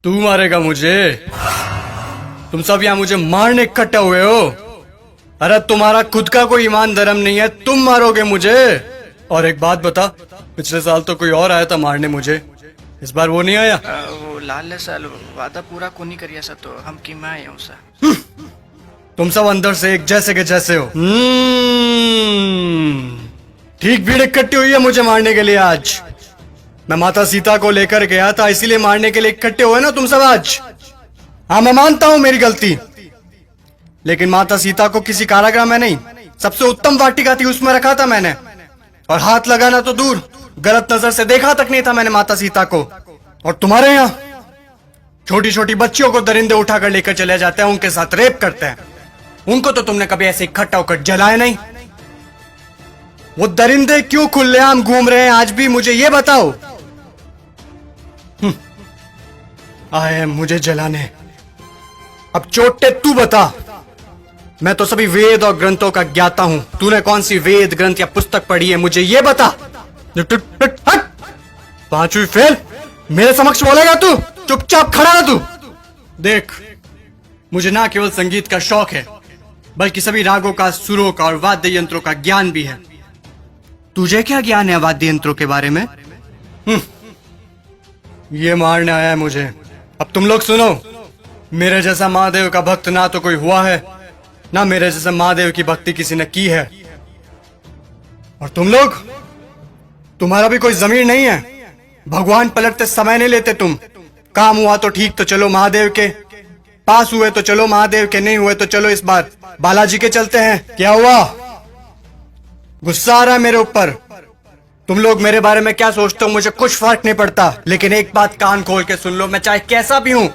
तू मारेगा मुझे? तुम सब यहाँ मुझे मारने इकट्ठे हुए हो? अरे तुम्हारा खुद का कोई ईमान धर्म नहीं है, तुम मारोगे मुझे? और एक बात बता, पिछले साल तो कोई और आया था मारने मुझे, इस बार वो नहीं आया? वो लाल साल वादा पूरा कोनी करिया सा तो हम की मैं आया हूँ सा। तुम सब अंदर से एक जैसे के जैसे हो। ठीक भीड़ इकट्ठी हुई है मुझे मारने के लिए आज। मैं माता सीता को लेकर गया था, इसीलिए मारने के लिए इकट्ठे हुए ना तुम सब आज। हाँ, मैं मानता हूं मेरी गलती, लेकिन माता सीता को किसी कारागृह में नहीं, सबसे उत्तम वाटिका थी उसमें रखा था मैंने। और हाथ लगाना तो दूर, गलत नजर से देखा तक नहीं था मैंने माता सीता को। और तुम्हारे यहाँ छोटी छोटी बच्चियों को दरिंदे उठाकर लेकर चले जाते हैं, उनके साथ रेप करते हैं। उनको तो तुमने कभी ऐसे इकट्ठा होकर जलाया नहीं। वो दरिंदे क्यों खुलेआम घूम रहे हैं आज भी, मुझे ये बताओ। आए मुझे जलाने। अब चोटे तू बता। मैं तो सभी वेद और ग्रंथों का ज्ञाता हूं, तूने कौन सी वेद ग्रंथ या पुस्तक पढ़ी है, मुझे ये बता। पांचवी फेल मेरे समक्ष बोलेगा तू? चुपचाप खड़ा रह तू। देख, मुझे ना केवल संगीत का शौक है, बल्कि सभी रागों का, सुरों का और वाद्य यंत्रों का ज्ञान भी है। तुझे क्या ज्ञान है वाद्य यंत्रों के बारे में? ये मारने आया है मुझे। अब तुम लोग सुनो, मेरे जैसा महादेव का भक्त ना तो कोई हुआ है, ना मेरे जैसा महादेव की भक्ति किसी ने की है। और तुम लोग, तुम्हारा भी कोई जमीर नहीं है। भगवान पलटते समय नहीं लेते तुम। काम हुआ तो ठीक, तो चलो महादेव के पास, हुए तो चलो महादेव के, नहीं हुए तो चलो इस बार बालाजी के चलते हैं। क्या हुआ? गुस्सा आ रहा है मेरे ऊपर? तुम लोग मेरे बारे में क्या सोचते हो मुझे कुछ फर्क नहीं पड़ता, लेकिन एक बात कान खोल के सुन लो, मैं चाहे कैसा भी हूं,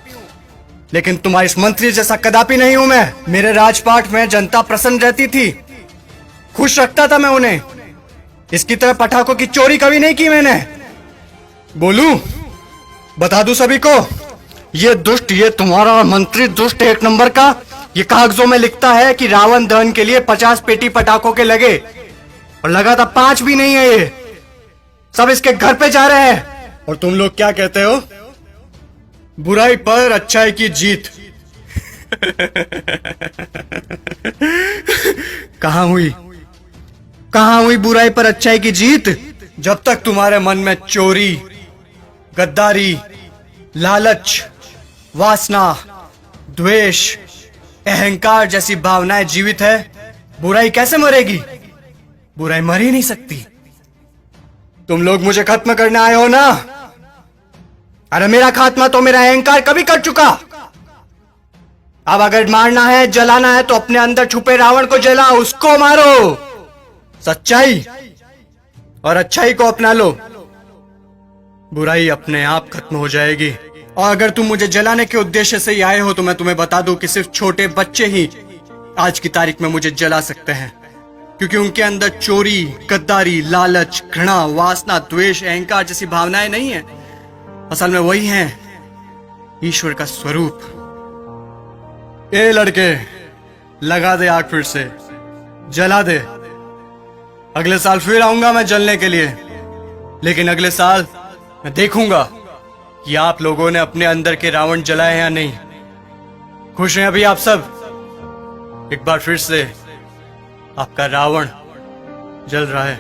लेकिन तुम्हारी इस मंत्री जैसा कदापि नहीं हूं मैं। मेरे राजपाट में जनता प्रसन्न रहती थी, खुश रखता था मैं उन्हें। इसकी तरह पटाखों की चोरी कभी नहीं की मैंने। बोलूं, बता दूं सभी को, ये दुष्ट, ये तुम्हारा मंत्री दुष्ट एक नंबर का, ये कागजों में लिखता है कि रावण दहन के लिए 50 पेटी पटाखों के लगे, और लगा था 5 भी नहीं है, ये सब इसके घर पे जा रहे हैं। और तुम लोग क्या कहते हो? बुराई पर अच्छाई की जीत। कहां हुई, कहां हुई बुराई पर अच्छाई की जीत? जब तक तुम्हारे मन में चोरी, गद्दारी, लालच, वासना, द्वेष, अहंकार जैसी भावनाएं जीवित है, बुराई कैसे मरेगी? बुराई मर ही नहीं सकती। तुम लोग मुझे खत्म करने आए हो ना? अरे मेरा खात्मा तो मेरा अहंकार कभी कर चुका। अब अगर मारना है, जलाना है, तो अपने अंदर छुपे रावण को जला, उसको मारो। सच्चाई और अच्छाई को अपना लो, बुराई अपने आप खत्म हो जाएगी। और अगर तुम मुझे जलाने के उद्देश्य से ही आए हो, तो मैं तुम्हें बता दूं कि सिर्फ छोटे बच्चे ही आज की तारीख में मुझे जला सकते हैं, क्योंकि उनके अंदर चोरी, गद्दारी, लालच, घृणा, वासना, द्वेष, अहंकार जैसी भावनाएं नहीं है। असल में वही हैं ईश्वर का स्वरूप। ए लड़के, लगा दे आग, फिर से जला दे। अगले साल फिर आऊंगा मैं जलने के लिए, लेकिन अगले साल मैं देखूंगा कि आप लोगों ने अपने अंदर के रावण जलाए हैं या नहीं। खुश हैं अभी आप सब? एक बार फिर से आपका रावण जल रहा है।